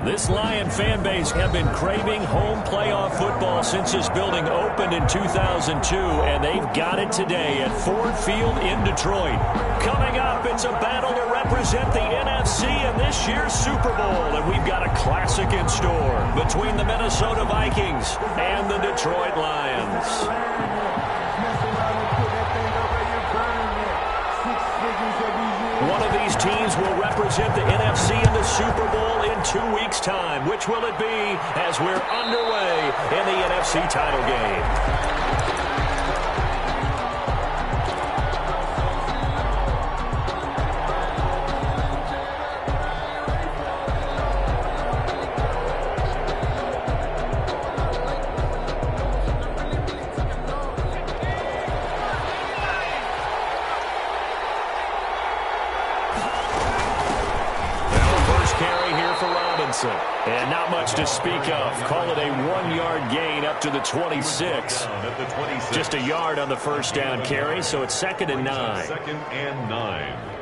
This Lion fan base have been craving home playoff football since this building opened in 2002, and they've got it today at Ford Field in Detroit. Coming up, it's a battle to represent the NFC in this year's Super Bowl, and we've got a classic in store between the Minnesota Vikings and the Detroit Lions. One of these teams will represent the NFC in the Super Bowl in 2 weeks' time. Which will it be as we're underway in the NFC title game? And not much to speak of. Call it a 1-yard gain up to the 26. Just a yard on the first down carry, so it's 2nd and 9. 2nd and 9.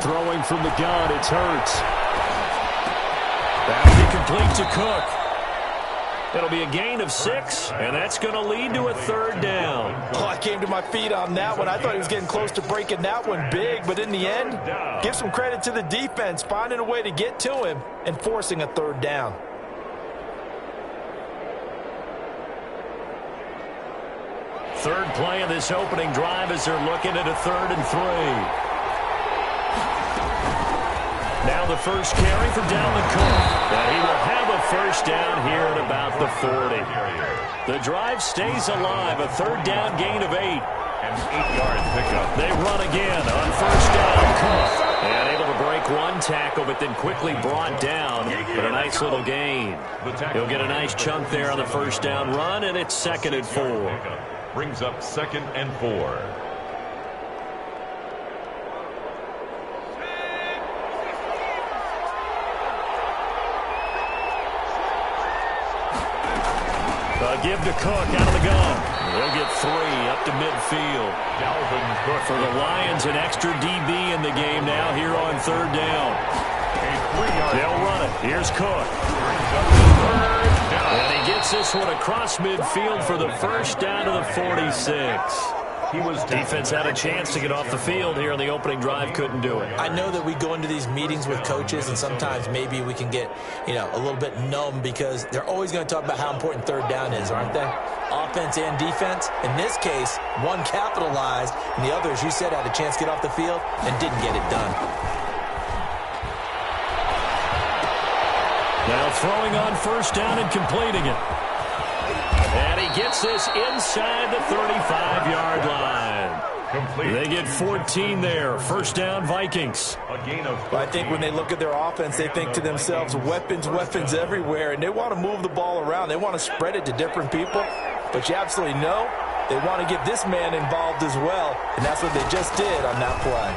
Throwing from the gun, it's Hurts. That'll be complete to Cook. It'll be a gain of 6, and that's going to lead to a 3rd down. Oh, I came to my feet on that one. I thought he was getting close to breaking that one big, but in the end, give some credit to the defense, finding a way to get to him and forcing a 3rd down. Third play of this opening drive as they're looking at a 3rd and 3. Now the first carry for Dalvin Cook. And he will have a first down here at about the 40. The drive stays alive. A 3rd down gain of 8. And 8-yard pickup. They run again on first down. Cook. And able to break one tackle, but then quickly brought down. But a nice little gain. He'll get a nice chunk there on the first down run, and it's 2nd and 4. Brings up 2nd and 4. Give to Cook out of the gun. They'll get 3 up to midfield. Dalvin Cook for the Lions, an extra DB in the game now here on 3rd down. They'll run it. Here's Cook. And he gets this one across midfield for the first down to the 46. Defense had a chance to get off the field here in the opening drive, couldn't do it. I know that we go into these meetings with coaches, and sometimes maybe we can get, a little bit numb because they're always going to talk about how important 3rd down is, aren't they? Offense and defense. In this case, one capitalized, and the other, as you said, had a chance to get off the field and didn't get it done. Now throwing on first down and completing it. And he gets this inside the 35-yard line. Complete. They get 14 there. First down, Vikings. A gain of I think when they look at their offense, they think to themselves, weapons everywhere, and they want to move the ball around. They want to spread it to different people. But you absolutely know they want to get this man involved as well, and that's what they just did on that play.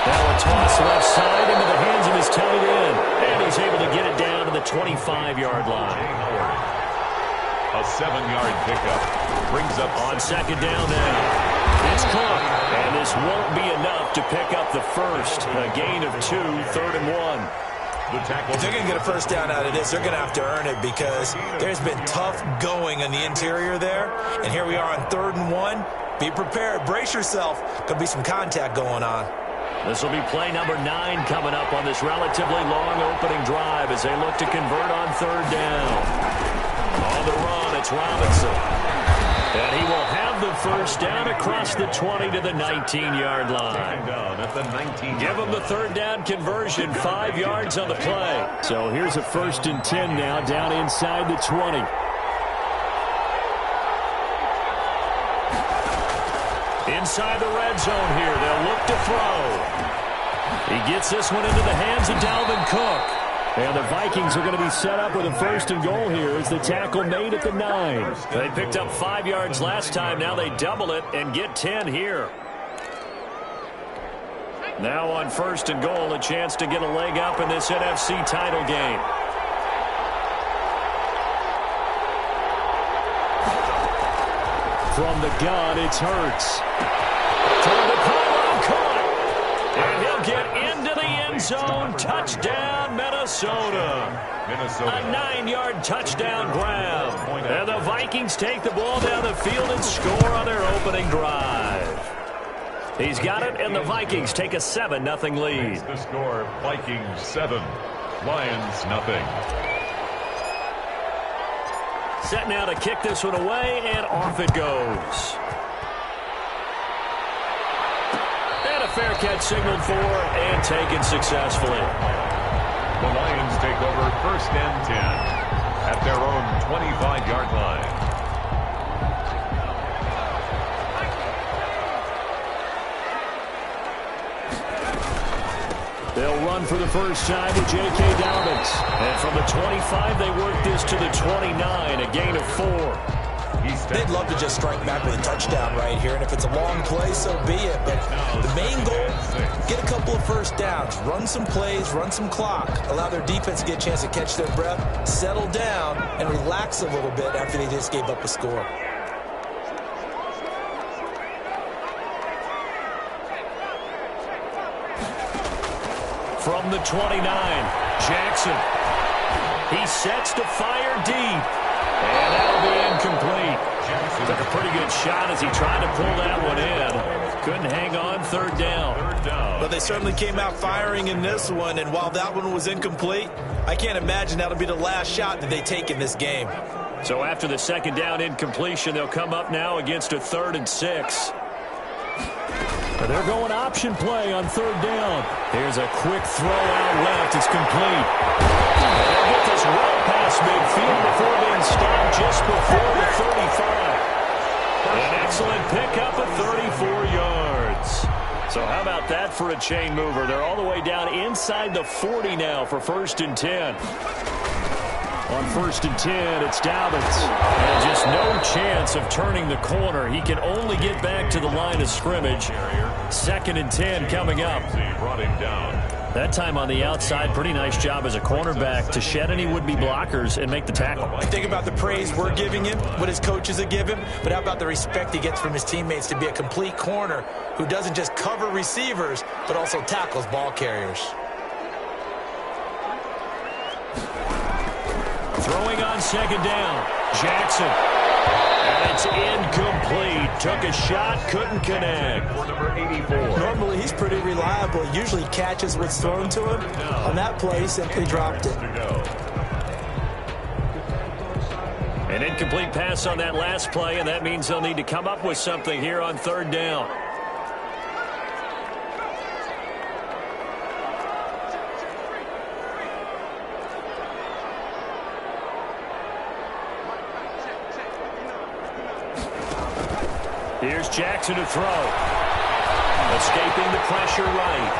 Now a toss left side into the hands of his tight end. And he's able to get it down to the 25-yard line. A 7-yard pickup. Brings up on 2nd down now. It's Cook. And this won't be enough to pick up the first. A gain of 2, 3rd and 1. If they're going to get a first down out of this, they're going to have to earn it because there's been tough going on the interior there. And here we are on 3rd and 1. Be prepared. Brace yourself. Going to be some contact going on. This will be play number 9 coming up on this relatively long opening drive as they look to convert on 3rd down. On the run, it's Robinson. And he will have the first down across the 20 to the 19-yard line. Give him the 3rd down conversion, 5 yards on the play. So here's a 1st and 10 now down inside the 20. Inside the red zone here, they'll look to throw. He gets this one into the hands of Dalvin Cook. And the Vikings are going to be set up with a 1st and goal here as the tackle made at the 9. They picked up 5 yards last time. Now they double it and get 10 here. Now on 1st and goal, a chance to get a leg up in this NFC title game. From the gun, it's Hurts. Toward the pylon, caught. And he'll get into the end zone. Touchdown, Minnesota. A 9-yard touchdown grab. And the Vikings take the ball down the field and score on their opening drive. He's got it, and the Vikings take a 7-0 lead. The score, Vikings 7, Lions nothing. Set now to kick this one away, and off it goes. And a fair catch signaled for and taken successfully. The Lions take over 1st and 10 at their own 25-yard line. They'll run for the first time with J.K. Dobbins. And from the 25, they work this to the 29, a gain of 4. They'd love to just strike back with a touchdown right here, and if it's a long play, so be it. But the main goal, get a couple of first downs, run some plays, run some clock, allow their defense to get a chance to catch their breath, settle down, and relax a little bit after they just gave up a score. From the 29, Jackson. He sets to fire deep. And that'll be incomplete. Took a pretty good shot as he tried to pull that one in. Couldn't hang on, 3rd down. But they certainly came out firing in this one, and while that one was incomplete, I can't imagine that'll be the last shot that they take in this game. So after the 2nd down incompletion, they'll come up now against a 3rd and 6. They're going option play on 3rd down. Here's a quick throw out left. It's complete. They'll get this well past midfield before being stopped just before the 35. An excellent pickup at 34 yards. So how about that for a chain mover? They're all the way down inside the 40 now for 1st and 10. On 1st and 10, it's Dobbins. And just no chance of turning the corner. He can only get back to the line of scrimmage. 2nd and 10 coming up. Brought him down. That time on the outside, pretty nice job as a cornerback to shed any would-be blockers and make the tackle. Think about the praise we're giving him, what his coaches have given him, but how about the respect he gets from his teammates to be a complete corner who doesn't just cover receivers, but also tackles ball carriers. Throwing on 2nd down, Jackson. And it's incomplete. Took a shot, couldn't connect. For number 84. Normally, he's pretty reliable. Usually catches what's thrown to him. On that play, he simply dropped it. An incomplete pass on that last play, and that means they'll need to come up with something here on 3rd down. Here's Jackson to throw. Escaping the pressure right.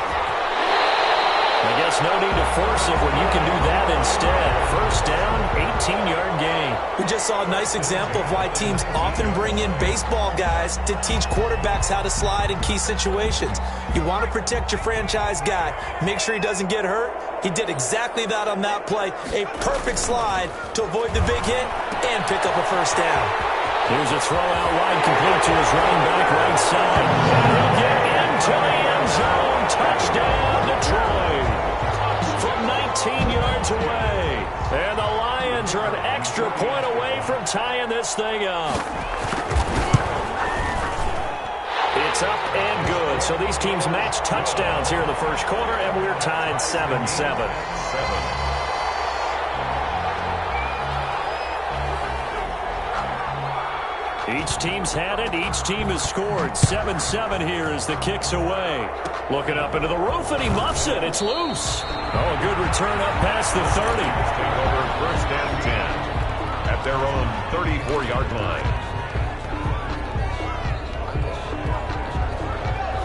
I guess no need to force it when you can do that instead. 1st down, 18-yard gain. We just saw a nice example of why teams often bring in baseball guys to teach quarterbacks how to slide in key situations. You want to protect your franchise guy. Make sure he doesn't get hurt. He did exactly that on that play. A perfect slide to avoid the big hit and pick up a 1st down. Here's a throw out wide, complete to his running back right side. And he'll get into the end zone. Touchdown, Detroit. From 19 yards away. And the Lions are an extra point away from tying this thing up. It's up and good. So these teams match touchdowns here in the 1st quarter, and we're tied 7-7. Each team's had it. Each team has scored. 7-7 here as the kick's away. Looking up into the roof, and he muffs it. It's loose. Oh, a good return up past the 30. Take over 1st and 10 at their own 34-yard line.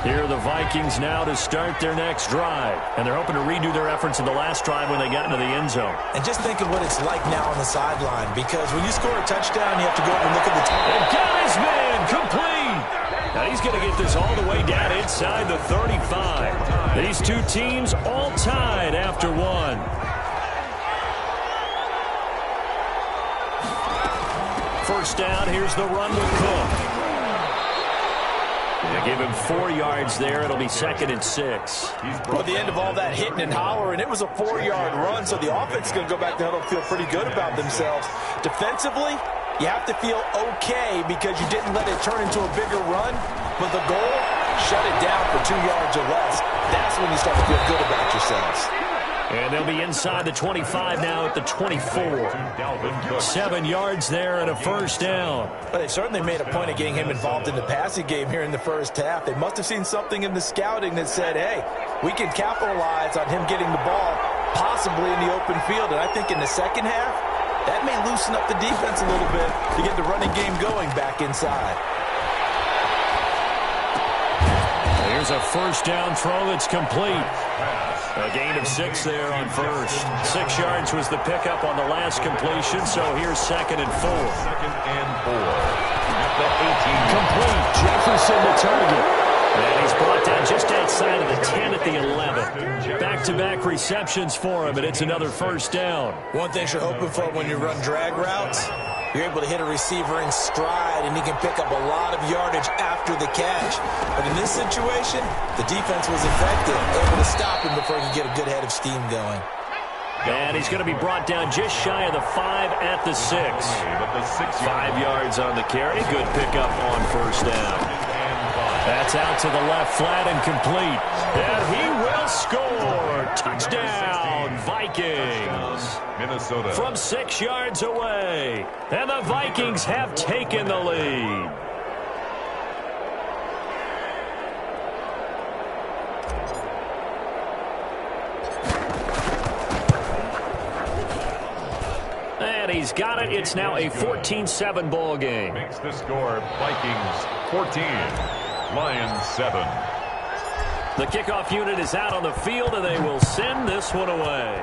Here are the Vikings now to start their next drive. And they're hoping to redo their efforts in the last drive when they got into the end zone. And just think of what it's like now on the sideline, because when you score a touchdown, you have to go up and look at the time. And got his man complete. Now he's going to get this all the way down inside the 35. These two teams all tied after one. First down, here's the run with Cook. They give him 4 yards there. It'll be 2nd and 6. Well, at the end of all that hitting and hollering, it was a 4-yard run, so the offense is going to go back to huddle and feel pretty good about themselves. Defensively, you have to feel okay because you didn't let it turn into a bigger run, but the goal, shut it down for 2 yards or less. That's when you start to feel good about yourselves. And they'll be inside the 25 now at the 24. 7 yards there and a first down. But they certainly made a point of getting him involved in the passing game here in the first half. They must have seen something in the scouting that said, hey, we can capitalize on him getting the ball possibly in the open field. And I think in the second half, that may loosen up the defense a little bit to get the running game going back inside. Here's a first down throw that's complete. A gain of 6 there on first. 6 yards was the pickup on the last completion, so here's 2nd and 4. 2nd and 4. At the 18. Complete. Jefferson the target. And he's brought down just outside of the 10 at the 11. Back-to-back receptions for him, and it's another first down. One thing you're hoping for when you run drag routes, you're able to hit a receiver in stride, and he can pick up a lot of yardage after the catch. But in this situation, the defense was effective, able to stop him before he could get a good head of steam going. And he's going to be brought down just shy of the 5 at the 6. 5 yards on the carry. Good pickup on first down. That's out to the left, flat and complete. And he will score. Touchdown, Vikings. Minnesota. From 6 yards away. And the Vikings have taken the lead. And he's got it. It's now a 14-7 ball game. Makes the score Vikings 14, Lions 7. The kickoff unit is out on the field, and they will send this one away.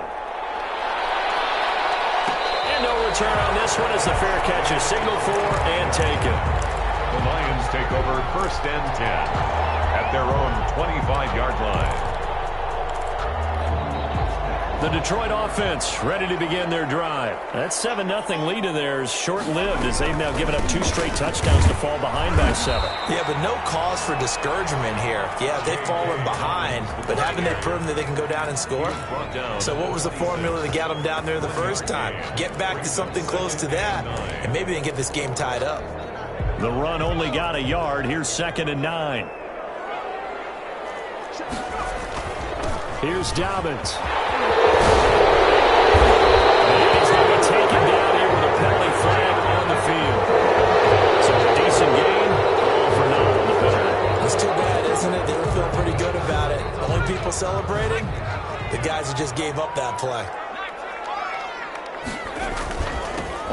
And no return on this one as the fair catch is signaled for and taken. The Lions take over 1st and 10 at their own 25-yard line. The Detroit offense ready to begin their drive. That 7-0 lead of theirs short-lived as they've now given up 2 straight touchdowns to fall behind by 7. Yeah, but no cause for discouragement here. Yeah, they've fallen behind, but haven't they proven that they can go down and score? So what was the formula that got them down there the first time? Get back to something close to that, and maybe they can get this game tied up. The run only got a yard. Here's 2nd and 9. Here's Dobbins. He's going to be taken down here with a penalty flag on the field. So a decent game, all for naught on the penalty. It's too bad, isn't it? They were feeling pretty good about it. Only people celebrating, the guys who just gave up that play.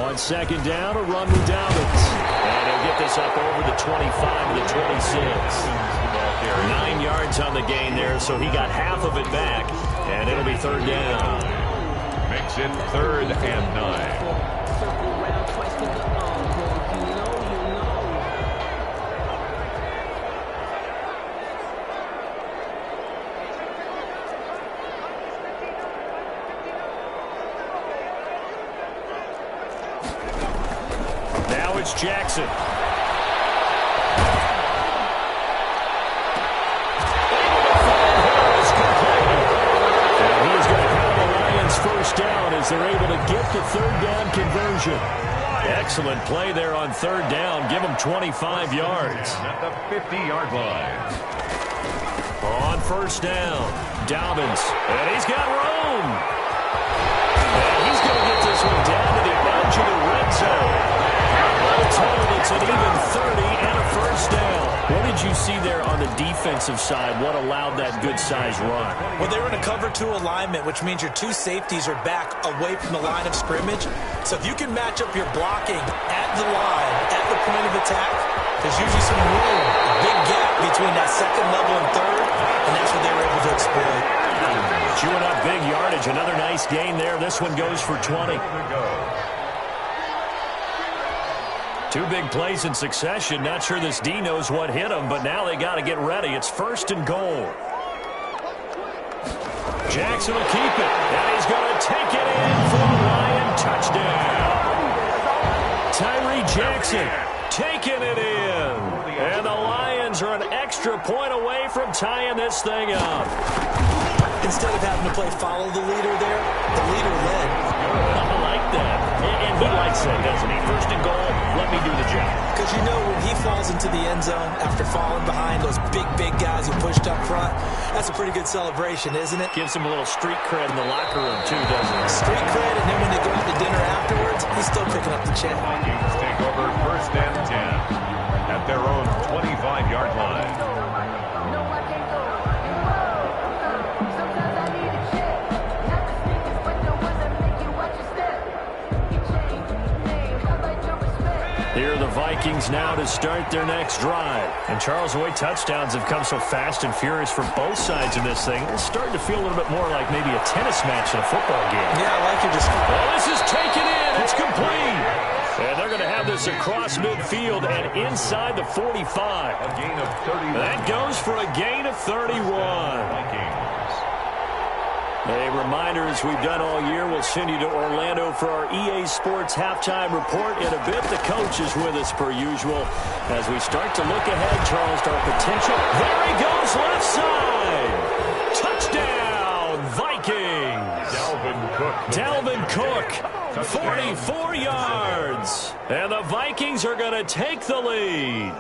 On 2nd down, a run with Dobbins. And he'll get this up over the 25 to the 26. 9 yards on the gain there, so he got half of it back, and it'll be 3rd down. Makes it 3rd and 9. Now it's Jackson. First down as they're able to get the 3rd down conversion. Excellent play there on 3rd down. Give them 25 yards. At the 50-yard line. On 1st down, Dobbins. And he's got room. And he's going to get this one down to the edge of the red zone. Total, it's an even 30 and a first down. What did you see see there on the defensive side what allowed that good size run? Well, they were in a cover 2 alignment, which means your 2 safeties are back away from the line of scrimmage. So if you can match up your blocking at the line, at the point of attack, there's usually some room, a big gap between that second level and third, and that's what they were able to exploit. Chewing up big yardage. Another nice gain there. This one goes for 20. 2 big plays in succession. Not sure this D knows what hit him, but now they got to get ready. It's 1st and goal. Jackson will keep it, and he's going to take it in for a Lion touchdown. Tyree Jackson taking it in, and the Lions are an extra point away from tying this thing up. Instead of having to play follow the leader there, the leader led. I like that. And he likes that, doesn't he? 1st and goal, let me do the job. Because you know when he falls into the end zone after falling behind those big guys who pushed up front, that's a pretty good celebration, isn't it? Gives him a little street cred in the locker room, too, doesn't it? Street cred, and then when they go out to dinner afterwards, he's still picking up the check. Vikings take over 1st and 10 at their own 25-yard line. Here are the Vikings now to start their next drive. And Charles, the way touchdowns have come so fast and furious for both sides in this thing, it's starting to feel a little bit more like maybe a tennis match in a football game. Yeah, I like your description. Well, this is taken in. It's complete. And they're going to have this across midfield and inside the 45. A gain of 31. That goes for a gain of 31. Vikings. A reminder, as we've done all year, we'll send you to Orlando for our EA Sports halftime report. In a bit, the coach is with us per usual. As we start to look ahead, Charles, to our potential. There he goes, left side. Touchdown, Vikings. Dalvin Cook, 44 yards. And the Vikings are going to take the lead.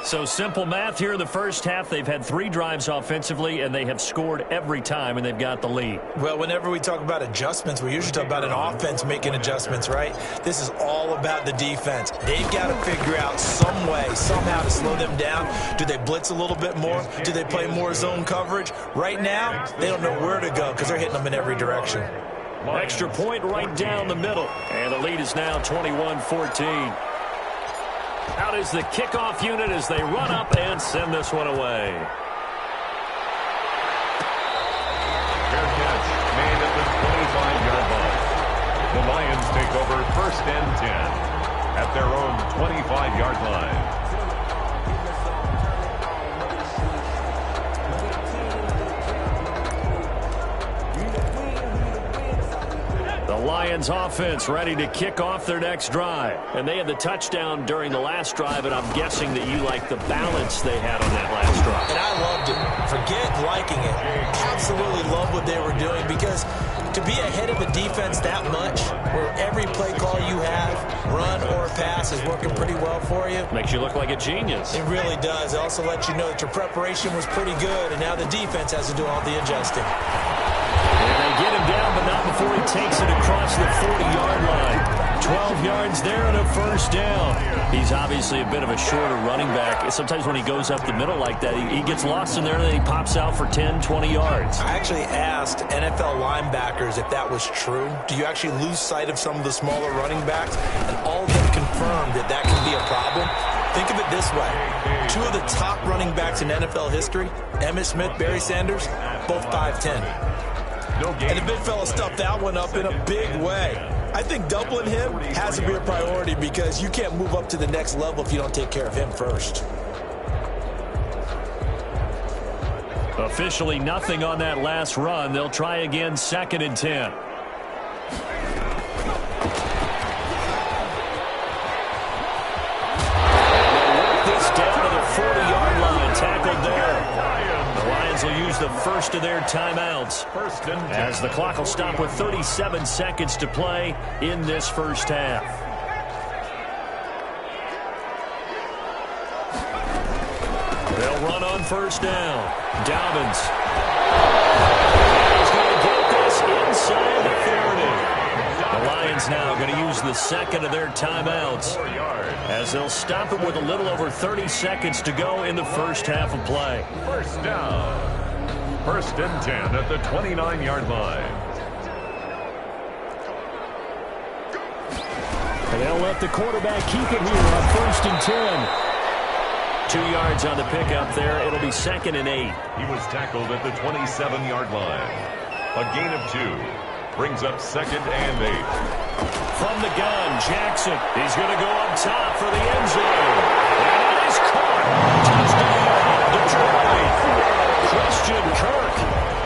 So simple math here in the first half. They've had 3 drives offensively, and they have scored every time, and they've got the lead. Well, whenever we talk about adjustments, we usually talk about an offense making adjustments, right? This is all about the defense. They've got to figure out some way, somehow to slow them down. Do they blitz a little bit more? Do they play more zone coverage? Right now, they don't know where to go because they're hitting them in every direction. Extra point right down the middle, and the lead is now 21-14. Out is the kickoff unit as they run up and send this one away. Fair catch made at the 25-yard line. The Lions take over 1st and 10 at their own 25-yard line. The Lions offense ready to kick off their next drive. And they had the touchdown during the last drive, and I'm guessing that you like the balance they had on that last drive. And I loved it. Forget liking it. Absolutely love what they were doing, because to be ahead of a defense that much, where every play call you have, run or pass, is working pretty well for you. Makes you look like a genius. It really does. It also lets you know that your preparation was pretty good, and now the defense has to do all the adjusting. And they get him down, but not before he takes it across the 40-yard line. 12 yards there and a 1st down. He's obviously a bit of a shorter running back. Sometimes when he goes up the middle like that, he gets lost in there, and then he pops out for 10, 20 yards. I actually asked NFL linebackers if that was true. Do you actually lose sight of some of the smaller running backs? And all of them confirmed that that can be a problem. Think of it this way. 2 of the top running backs in NFL history, Emmitt Smith, Barry Sanders, both 5'10". And the big fella stuffed that one up in a big way. I think doubling him has to be a priority, because you can't move up to the next level if you don't take care of him first. Officially nothing on that last run. They'll try again, 2nd and 10. This down to the 40-yard line, tackled there. The Lions will use the first of their timeouts, as the clock will stop with 37 seconds to play in this first half. They'll run on 1st down. Dobbins. He's going to get this inside the 30. The Lions now going to use the second of their timeouts as they'll stop it with a little over 30 seconds to go in the first half of play. First down. First and 10 at the 29-yard line. And they'll let the quarterback keep it here on first and 10. 2 yards on the pickup there. It'll be second and 8. He was tackled at the 27-yard line. A gain of 2. Brings up second and 8. From the gun, Jackson. He's going to go up top for the end zone. And it is caught. Touchdown, Detroit. Christian Kirk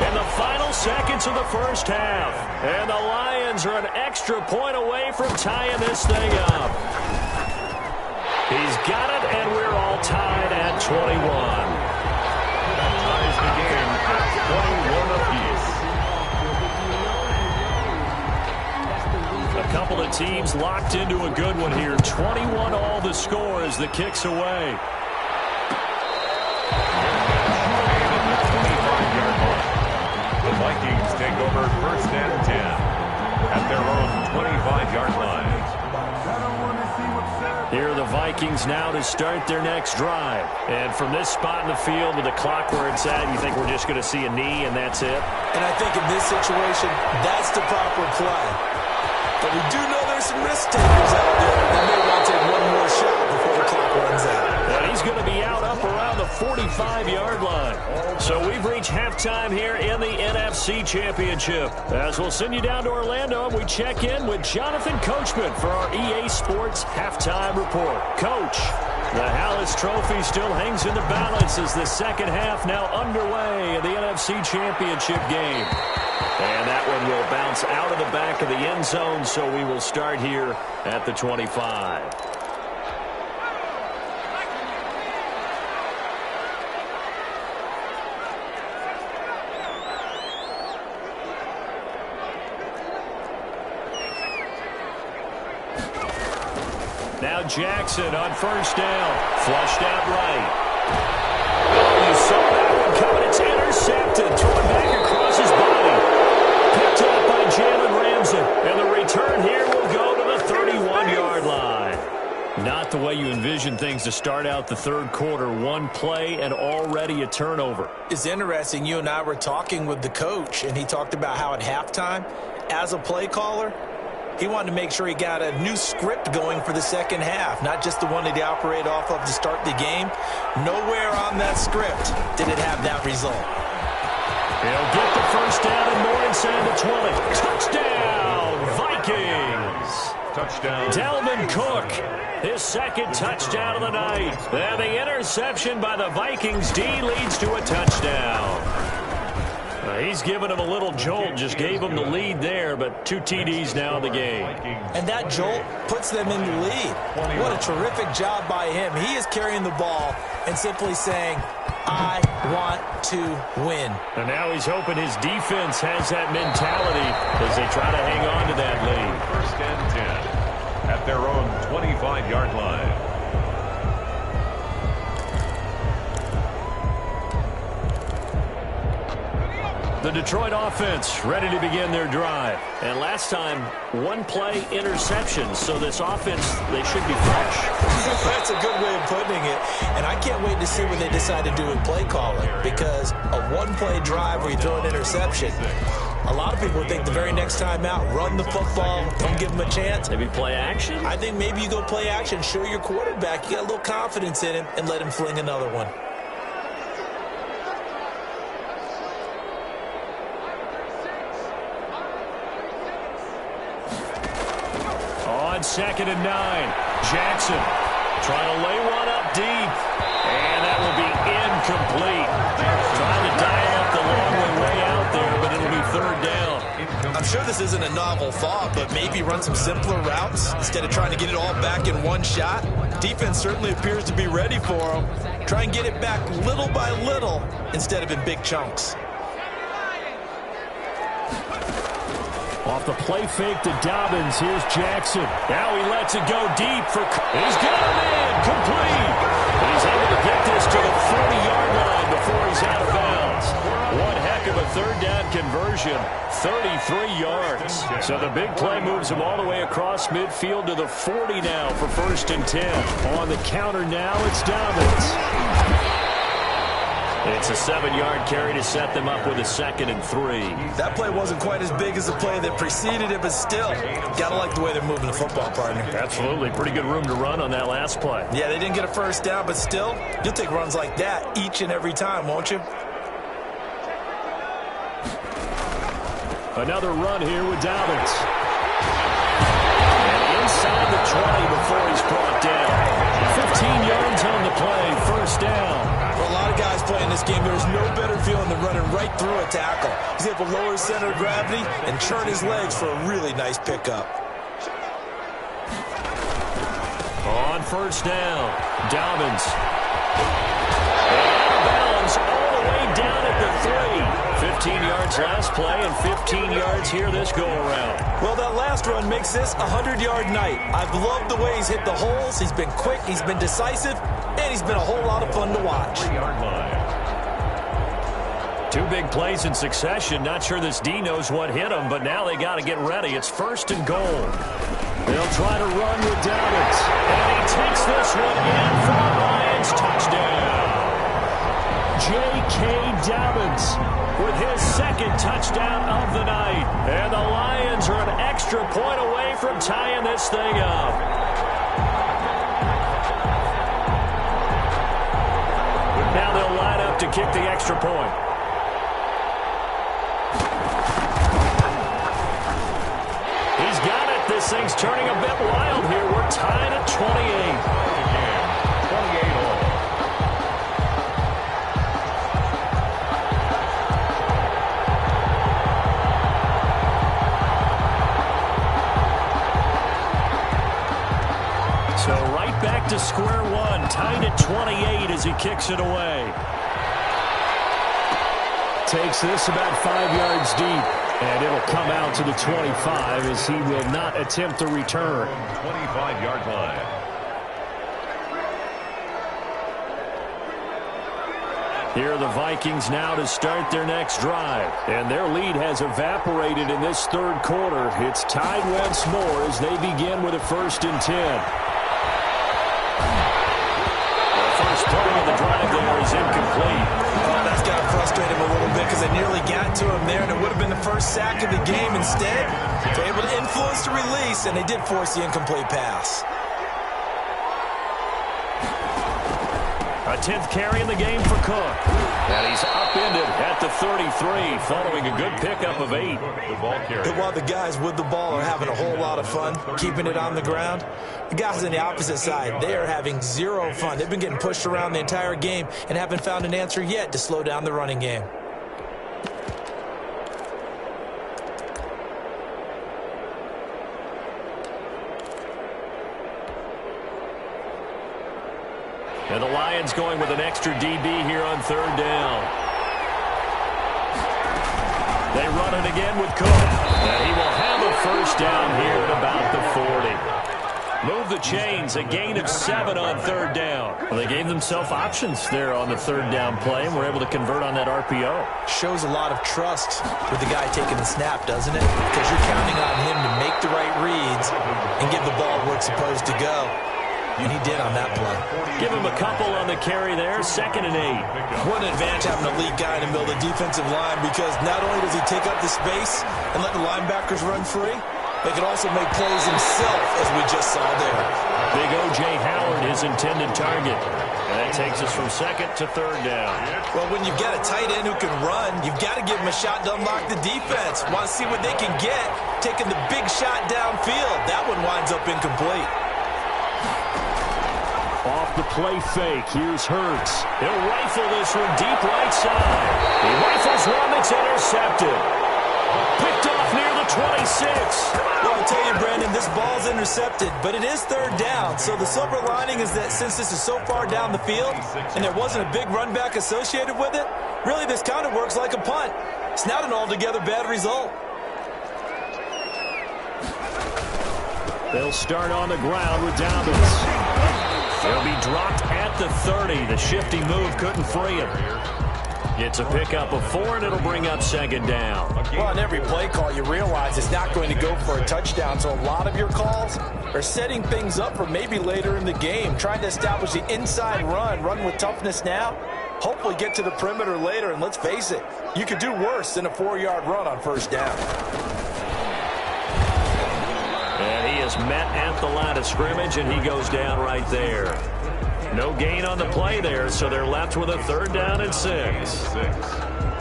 in the final seconds of the first half. And the Lions are an extra point away from tying this thing up. He's got it, and we're all tied at 21. That ties the game at 21 apiece. A couple of teams locked into a good one here. 21 all the score as the kick's away. The Vikings take over first and 10 at their own 25-yard line. Here are the Vikings now to start their next drive. And from this spot in the field with the clock where it's at, you think we're just going to see a knee and that's it? And I think in this situation, that's the proper play. But we do know there's some risk takers out there that may want to take one more shot before the clock runs out. And he's going to be out up around the 45-yard line. So we've reached halftime here in the NFC Championship. As we'll send you down to Orlando, and we check in with Jonathan Coachman for our EA Sports Halftime Report. Coach, the Hallis Trophy still hangs in the balance as the second half now underway in the NFC Championship game. And that one will bounce out of the back of the end zone, so we will start here at the 25. Now Jackson on first down. Flushed out right. Oh, you saw that one coming. It's intercepted. Thrown back across his body. Picked up by Jalen Ramsey. And the return here will go to the 31-yard line. Not the way you envision things to start out the third quarter. One play and already a turnover. It's interesting. You and I were talking with the coach, and he talked about how at halftime, as a play caller, he wanted to make sure he got a new script going for the second half, not just the one that he operated off of to start the game. Nowhere on that script did it have that result. He'll get the first down and more inside the 20. Touchdown, Vikings. Touchdown. Dalvin Cook, his second touchdown of the night. And the interception by the Vikings D leads to a touchdown. He's given him a little jolt, just gave him the lead there, but 2 TDs now in the game. And that jolt puts them in the lead. What a terrific job by him. He is carrying the ball and simply saying, I want to win. And now he's hoping his defense has that mentality as they try to hang on to that lead. First and 10 at their own 25-yard line. The Detroit offense ready to begin their drive. And last time, one play interception. So this offense, they should be fresh. That's a good way of putting it. And I can't wait to see what they decide to do with play calling. Because a one-play drive where you throw an interception, a lot of people think the very next time out, run the football, don't give them a chance. Maybe play action? I think maybe you go play action, show your quarterback you got a little confidence in him, and let him fling another one. On second and 9, Jackson trying to lay one up deep. And that will be incomplete. Trying to dial up the long way out there, but it'll be third down. I'm sure this isn't a novel thought, but maybe run some simpler routes instead of trying to get it all back in one shot. Defense certainly appears to be ready for him. Try and get it back little by little instead of in big chunks. Off the play fake to Dobbins, here's Jackson. Now he lets it go deep for... He's got him in, complete. And he's able to get this to the 40-yard line before he's out of bounds. One heck of of a third down conversion, 33 yards. So the big play moves him all the way across midfield to the 40 now for 1st and 10. On the counter now, it's Dobbins. It's a 7-yard carry to set them up with a 2nd and 3. That play wasn't quite as big as the play that preceded it, but still, got to like the way they're moving the football, partner. Absolutely. Pretty good room to run on that last play. Yeah, they didn't get a first down, but still, you'll take runs like that each and every time, won't you? Another run here with Dobbins. And inside the 20 before he's brought down. 15 yards on the play, 1st down. For a lot of guys playing this game, there's no better feeling than running right through a tackle. He's able to lower his center of gravity and turn his legs for a really nice pickup. On 1st down, Dobbins. Out of bounds all the way down at the 3. 15 yards last play and 15 yards here this go-around. Well, that last run makes this a 100-yard night. I've loved the way he's hit the holes. He's been quick, he's been decisive, and he's been a whole lot of fun to watch. 3-yard line. 2 big plays in succession. Not sure this D knows what hit him, but now they got to get ready. It's 1st and goal. They'll try to run with Dobbins. And he takes this one in for the Lions touchdown. J.K. Dobbins with his 2nd touchdown of the night. And the Lions are an extra point away from tying this thing up. Now they'll line up to kick the extra point. He's got it. This thing's turning a bit wild here. We're tied at 28. Again, 28 all. So right back to square one, tied at 28 as he kicks it away. Takes this about 5 yards deep, and it'll come out to the 25 as he will not attempt a return. 25-yard line. Here are the Vikings now to start their next drive. And their lead has evaporated in this 3rd quarter. It's tied once more as they begin with a 1st and 10. Play of the drive there is incomplete. Oh, that's got to frustrate him a little bit because they nearly got to him there, and it would have been the first sack of the game. Instead, they're able to influence the release, and they did force the incomplete pass. A 10th carry in the game for Cook. And he's upended at the 33, following a good pickup of 8. The ball carrier. And while the guys with the ball are having a whole lot of fun keeping it on the ground, the guys on the opposite side, they are having zero fun. They've been getting pushed around the entire game and haven't found an answer yet to slow down the running game. And the Lions going with an extra DB here on 3rd down. They run it again with Cook. And he will have a 1st down here at about the 40. Move the chains, a gain of 7 on 3rd down. Well, they gave themselves options there on the 3rd down play and were able to convert on that RPO. Shows a lot of trust with the guy taking the snap, doesn't it? Because you're counting on him to make the right reads and give the ball where it's supposed to go. And he did on that play. Give him a couple on the carry there, 2nd and 8. What an advantage having a lead guy in the middle of the defensive line, because not only does he take up the space and let the linebackers run free, they can also make plays himself, as we just saw there. Big O.J. Howard, his intended target. And that takes us from 2nd to 3rd down. Well, when you've got a tight end who can run, you've got to give him a shot to unlock the defense. Want to see what they can get, taking the big shot downfield. That one winds up incomplete. Off the play fake, here's Hurts. He'll rifle this one deep right side. He rifles one that's intercepted. Picked off near the 26. Well, I'll tell you, Brandon, this ball's intercepted, but it is 3rd down. So the silver lining is that since this is so far down the field and there wasn't a big run back associated with it, really this kind of works like a punt. It's not an altogether bad result. They'll start on the ground with Dobbins. He'll be dropped at the 30. The shifty move couldn't free him. It's a pickup of 4, and it'll bring up second down. Well, on every play call, you realize it's not going to go for a touchdown, so a lot of your calls are setting things up for maybe later in the game, trying to establish the inside run with toughness now, hopefully get to the perimeter later, and let's face it, you could do worse than a 4-yard run on first down. And he is met at the line of scrimmage, and he goes down right there. No gain on the play there, so they're left with a 3rd down and 6.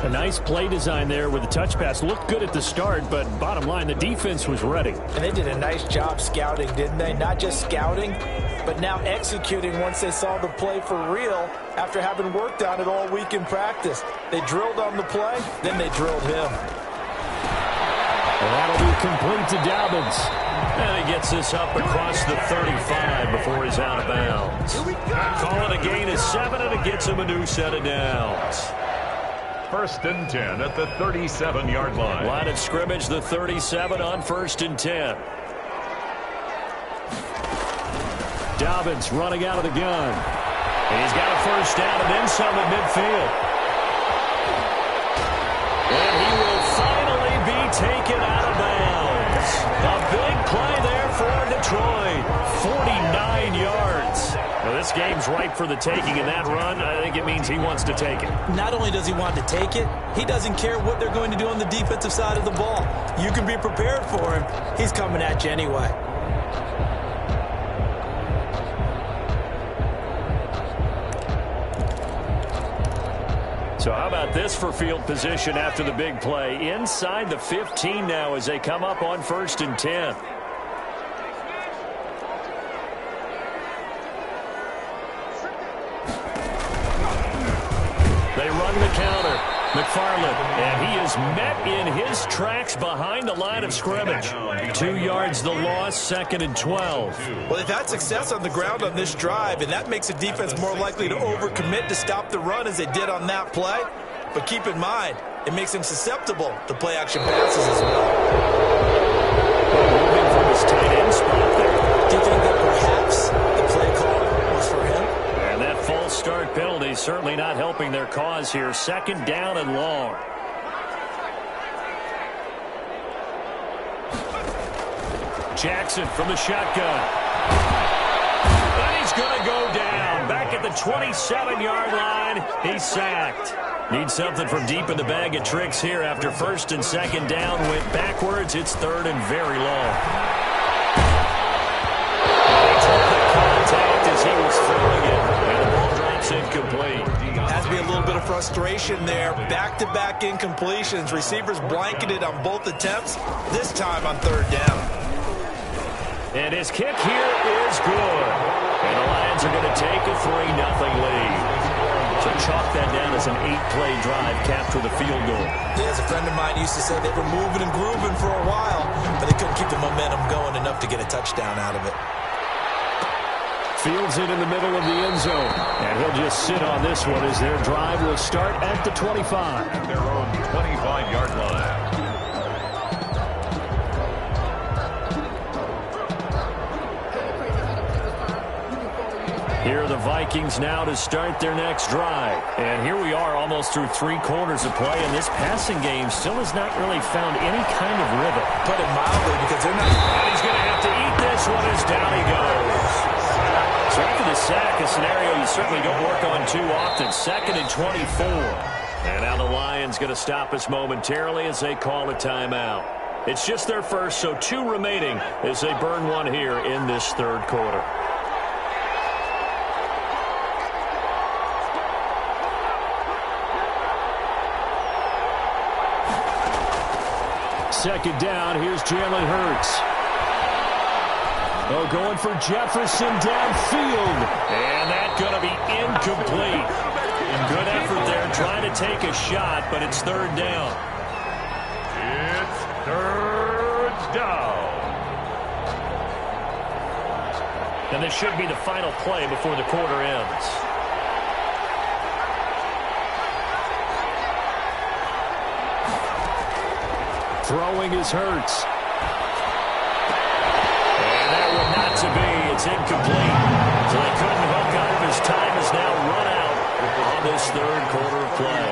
A nice play design there with the touch pass. Looked good at the start, but bottom line, the defense was ready. And they did a nice job scouting, didn't they? Not just scouting, but now executing once they saw the play for real after having worked on it all week in practice. They drilled on the play, then they drilled him. And that'll be complete to Dobbins. And he gets this up across the 35 before he's out of bounds. Call it a gain of 7, and it gets him a new set of downs. 1st and 10 at the 37-yard line. Line of scrimmage, the 37 on 1st and 10. Dobbins running out of the gun. And he's got a 1st down and then some at midfield. And he will finally be taken out of bounds. A big play there for Detroit. 49 yards. Now, this game's ripe for the taking, and that run, I think it means he wants to take it. Not only does he want to take it, he doesn't care what they're going to do on the defensive side of the ball. You can be prepared for him. He's coming at you anyway. So how about this for field position after the big play? Inside the 15 now as they come up on 1st and 10. They run the counter. McFarland, and he is met in his tracks behind the line of scrimmage. 2 yards the loss, 2nd and 12. Well, they've had success on the ground on this drive, and that makes the defense more likely to overcommit to stop the run as they did on that play. But keep in mind, it makes them susceptible to play-action passes as well. Moving from his tight end spot there. Do you think that perhaps the play call was for him? And that false start penalty certainly not helping their cause here. 2nd down and long. Jackson from the shotgun. And he's going to go down. Back at the 27-yard line. He's sacked. Needs something from deep in the bag of tricks here after 1st and 2nd down. Went backwards. It's 3rd and very long. He took the contact as he was throwing it. And the ball drops incomplete. Has to be a little bit of frustration there. Back-to-back incompletions. Receivers blanketed on both attempts. This time on 3rd down. And his kick here is good. And the Lions are going to take a 3-0 lead. So chalk that down as an 8-play drive capped with a field goal. Yeah, as a friend of mine used to say, they were moving and grooving for a while, but they couldn't keep the momentum going enough to get a touchdown out of it. Fields it in the middle of the end zone. And he'll just sit on this one as their drive will start at the 25. At their own 25-yard line. Here are the Vikings now to start their next drive. And here we are almost through 3 quarters of play, and this passing game still has not really found any kind of rhythm. Put it mildly, because they're not... And he's going to have to eat this one as down he goes. So after the sack, a scenario you certainly don't work on too often. 2nd and 24. And now the Lions going to stop us momentarily as they call a timeout. It's just their first, so 2 remaining as they burn one here in this 3rd quarter. Second down, here's Jalen Hurts. Oh, going for Jefferson downfield. And that's going to be incomplete. Good effort there trying to take a shot, but it's 3rd down. It's 3rd down. And this should be the final play before the quarter ends. Throwing is Hurts. And that one not to be. It's incomplete. So they couldn't hook up. His time is now run out on this 3rd quarter of play.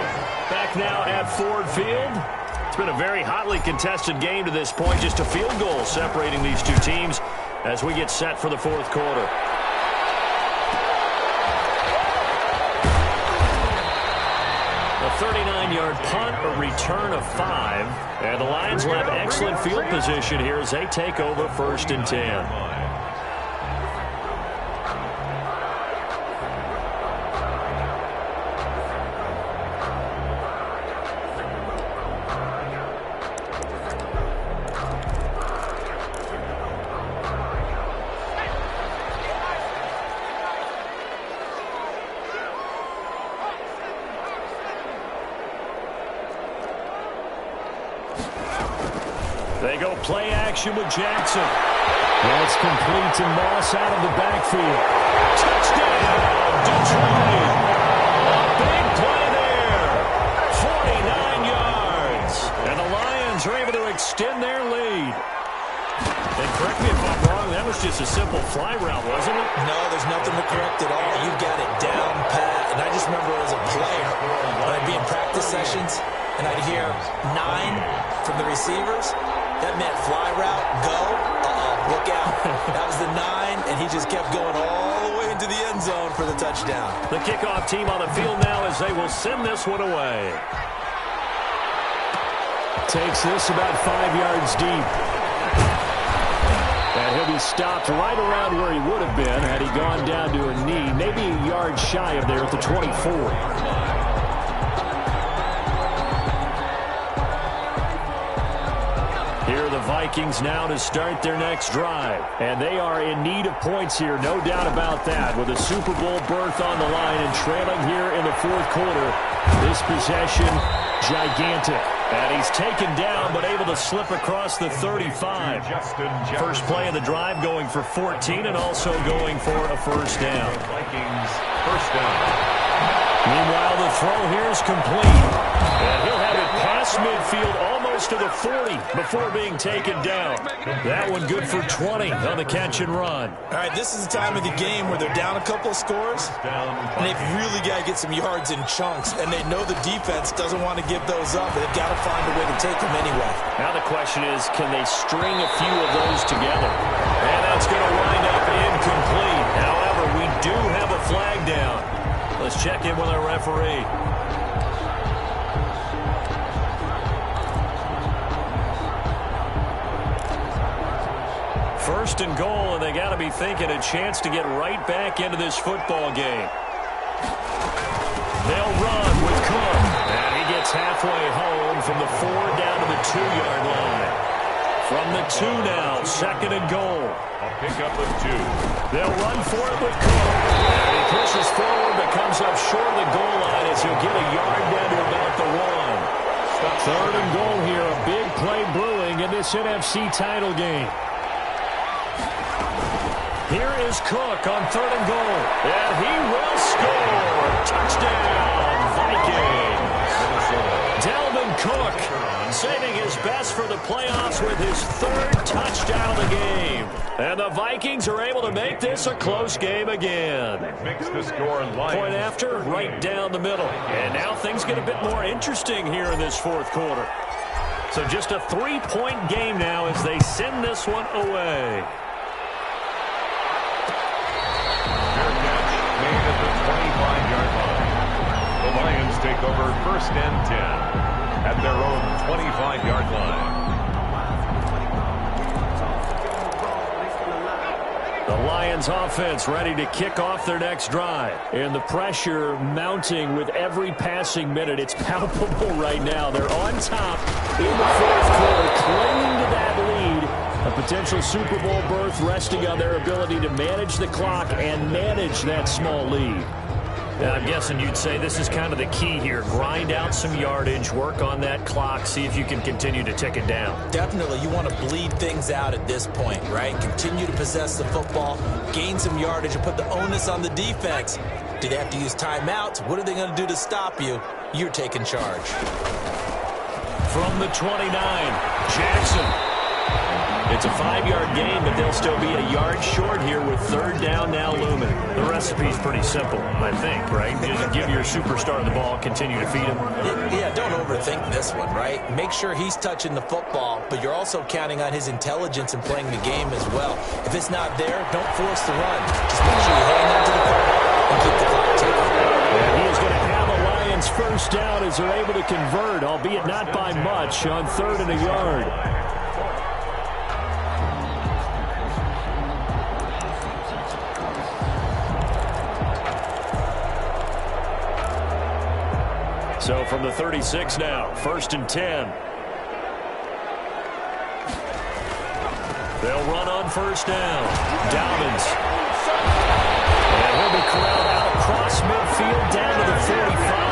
Back now at Ford Field. It's been a very hotly contested game to this point. Just a field goal separating these two teams as we get set for the fourth quarter. A 39-yard punt, a return of 5. And the Lions will have excellent field position here as they take over 1st and 10. They go play action with Jackson. That's complete to Moss out of the backfield. Touchdown, Detroit. A big play there. 49 yards. And the Lions are able to extend their lead. And correct me if I'm wrong, that was just a simple fly route, wasn't it? No, there's nothing to correct at all. You've got it down pat. And I just remember as a player, when I'd be in practice sessions, and I'd hear 9 from the receivers. That meant fly route, go, look out. That was the 9, and he just kept going all the way into the end zone for the touchdown. The kickoff team on the field now as they will send this one away. Takes this about 5 yards deep. And he'll be stopped right around where he would have been had he gone down to a knee, maybe a yard shy of there at the 24. Here are the Vikings now to start their next drive. And they are in need of points here, no doubt about that. With a Super Bowl berth on the line and trailing here in the fourth quarter. This possession, gigantic. And he's taken down but able to slip across the 35. First play of the drive going for 14 and also going for a first down. Vikings first down. Meanwhile, the throw here is complete. And he'll have it past midfield almost to the 40 before being taken down. That one good for 20 on the catch and run. All right, this is the time of the game where they're down a couple of scores, and they've really got to get some yards in chunks, and they know the defense doesn't want to give those up. They've got to find a way to take them anyway. Now the question is, can they string a few of those together? And that's going to wind up incomplete. However, we do have a flag down. Let's check in with our referee. First and goal, and they got to be thinking a chance to get right back into this football game. They'll run with Cook, and he gets halfway home from the 4 down to the 2-yard line. From the 2 now, 2nd and goal. A pickup of 2. They'll run for it with Cook. And he pushes forward but comes up short of the goal line as he'll get a yard down to about the 1. 3rd and goal here, a big play brewing in this NFC title game. Here is Cook on 3rd and goal. And he will score. Touchdown, Vikings. Dalvin Cook saving his best for the playoffs with his 3rd touchdown of the game. And the Vikings are able to make this a close game again. Makes the score Lions. Point after, right down the middle. And now things get a bit more interesting here in this fourth quarter. So just a 3-point game now as they send this one away. The Lions take over 1st and 10 at their own 25-yard line. The Lions offense ready to kick off their next drive. And the pressure mounting with every passing minute. It's palpable right now. They're on top in the fourth quarter, clinging to that lead. A potential Super Bowl berth resting on their ability to manage the clock and manage that small lead. Now, I'm guessing you'd say this is kind of the key here. Grind out some yardage, work on that clock, see if you can continue to tick it down. Definitely. You want to bleed things out at this point, right? Continue to possess the football, gain some yardage, and put the onus on the defense. Do they have to use timeouts? What are they going to do to stop you? You're taking charge. From the 29, Jackson. It's a 5-yard gain, but they'll still be a yard short here with third down now looming. The recipe's pretty simple, I think, right? Just give your superstar the ball, continue to feed him. Yeah, don't overthink this one, right? Make sure he's touching the football, but you're also counting on his intelligence in playing the game as well. If it's not there, don't force the run. Just make sure you hang on to the football and keep the clock ticking. And he is going to have the Lions first down as they're able to convert, albeit not by much, on 3rd and a yard. So from the 36 now, 1st and 10. They'll run on 1st down. Dobbins. And he'll be corralled out across midfield down to the 45.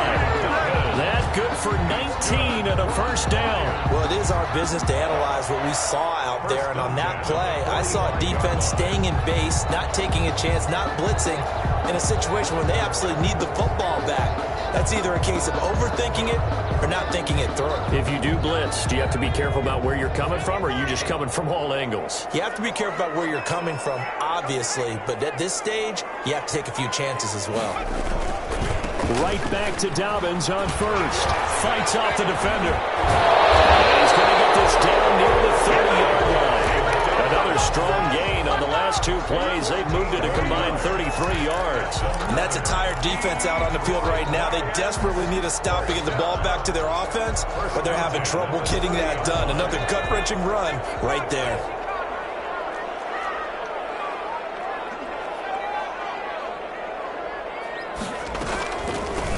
That good for 19 and a 1st down. Well, it is our business to analyze what we saw out there, and on that play, I saw defense staying in base, not taking a chance, not blitzing, in a situation where they absolutely need the football back. That's either a case of overthinking it or not thinking it through. If you do blitz, do you have to be careful about where you're coming from, or are you just coming from all angles? You have to be careful about where you're coming from, obviously, but at this stage, you have to take a few chances as well. Right back to Dobbins on 1st. Fights off the defender. And he's going to get this down near the 30-yard line. Another strong gain on the last 2 plays. They've moved it a combined 33 yards. And that's a tired defense out on the field right now. They desperately need a stop to get the ball back to their offense, but they're having trouble getting that done. Another gut-wrenching run right there.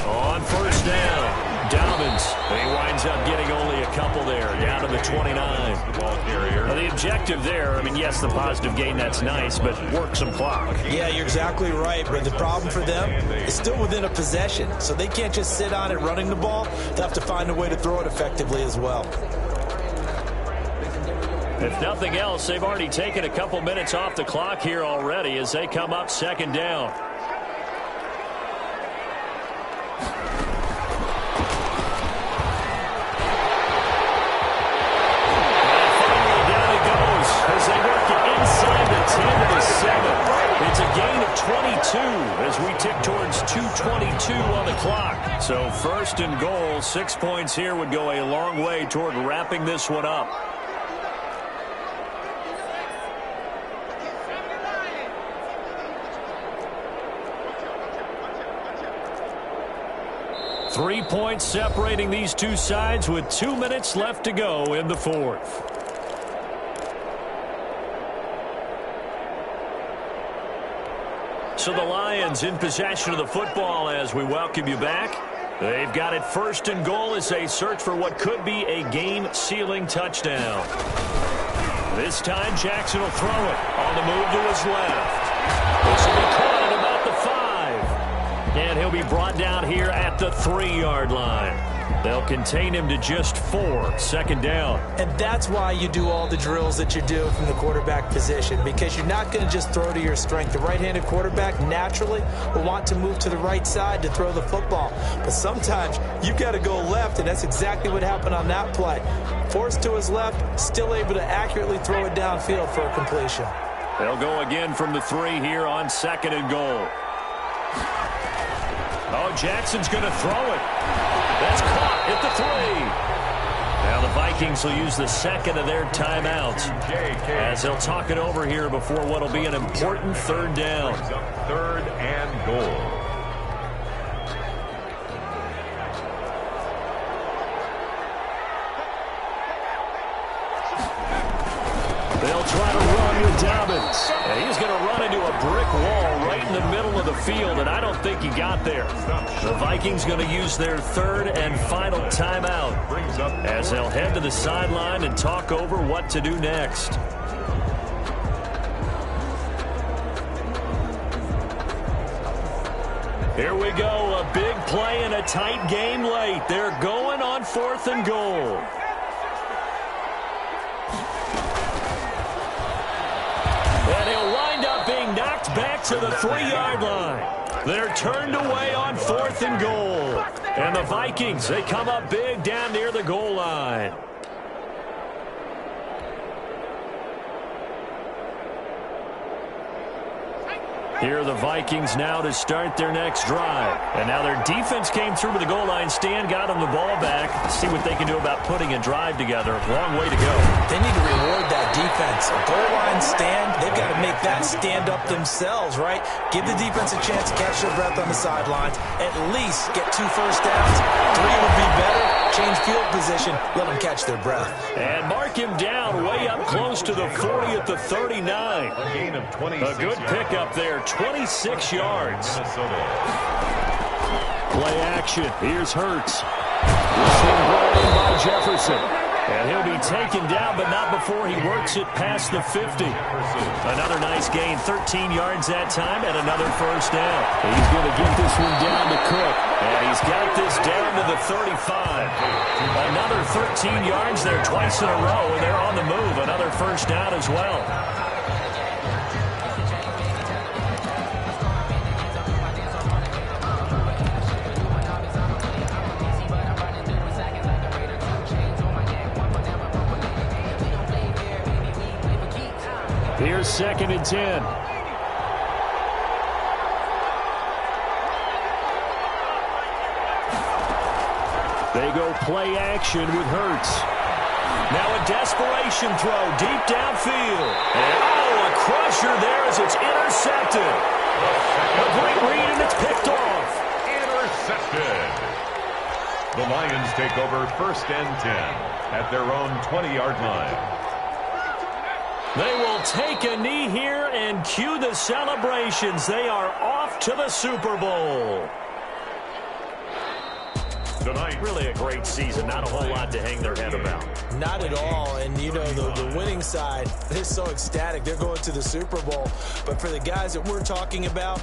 On 1st down, Dobbins. He winds up getting only a couple there, down to the 29. Now, the objective there, I mean, yes, the positive gain, that's nice, but work some clock. Yeah, you're exactly right, but the problem for them is still within a possession, so they can't just sit on it running the ball. They have to find a way to throw it effectively as well. If nothing else, they've already taken a couple minutes off the clock here already as they come up 2nd down. It's a gain of 22 as we tick towards 2:22 on the clock. So 1st and goal, 6 points here would go a long way toward wrapping this one up. Three points separating these two sides with 2 minutes left to go in the 4th. So the Lions in possession of the football as we welcome you back. They've got it 1st and goal as they search for what could be a game-sealing touchdown. This time Jackson will throw it on the move to his left. This will be caught at about the 5. And he'll be brought down here at the 3-yard line. They'll contain him to just 4, 2nd down. And that's why you do all the drills that you do from the quarterback position, because you're not going to just throw to your strength. The right-handed quarterback naturally will want to move to the right side to throw the football. But sometimes you've got to go left, and that's exactly what happened on that play. Forced to his left, still able to accurately throw it downfield for a completion. They'll go again from the 3 here on 2nd and goal. Oh, Jackson's going to throw it. That's caught at the 3. Now the Vikings will use the 2nd of their timeouts as they'll talk it over here before what will be an important 3rd down. 3rd and goal. They'll try to run with Dobbins. And he's going to run into a brick wall right in the middle of the field, and I don't think he got there. The Vikings going to use their 3rd and final timeout as they'll head to the sideline and talk over what to do next. Here we go, a big play in a tight game late. They're going on 4th and goal. And he'll wind up being knocked back to the 3-yard line. They're turned away on 4th and goal. And the Vikings, they come up big down near the goal line. Here are the Vikings now to start their next drive. And now their defense came through with the goal line stand, got them the ball back. See what they can do about putting a drive together. Long way to go. They need to reward that defense. A goal line stand, they've got to make that stand up themselves, right? Give the defense a chance to catch their breath on the sidelines. At least get 2 first downs. 3 would be better. Change field position. Let them catch their breath. And mark him down way up close to the 40 at the 39. A gain of 26 A good pickup there, 26 yards. Play action. Here's Hurts. This one brought in by Jefferson. And he'll be taken down, but not before he works it past the 50. Another nice gain, 13 yards that time, and another first down. He's going to get this one down to Cook. And he's got this down to the 35. Another 13 yards there twice in a row, and they're on the move. Another first down as well. Here's 2nd and 10. They go play action with Hurts. Now a desperation throw deep downfield. And a crusher there as it's intercepted. A great read and it's picked off. Intercepted. The Lions take over 1st and 10 at their own 20-yard line. They will take a knee here and cue the celebrations. They are off to the Super Bowl. Tonight, really a great season. Not a whole lot to hang their head about. Not at all. And, you know, the winning side, they're so ecstatic. They're going to the Super Bowl. But for the guys that we're talking about,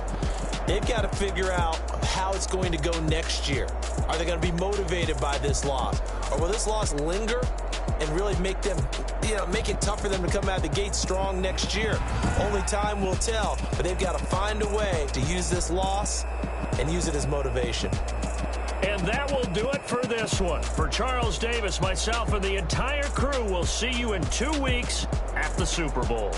they've got to figure out how it's going to go next year. Are they going to be motivated by this loss? Or will this loss linger and really make them, make it tough for them to come out of the gate strong next year? Only time will tell. But they've got to find a way to use this loss and use it as motivation. And that will do it for this one. For Charles Davis, myself, and the entire crew, we'll see you in 2 weeks at the Super Bowl.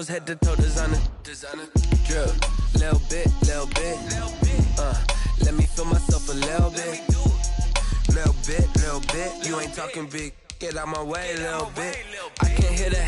Head to toe designer, drip, little bit, let me feel myself a little bit, you ain't talking big, get out my way a little bit, I can hear the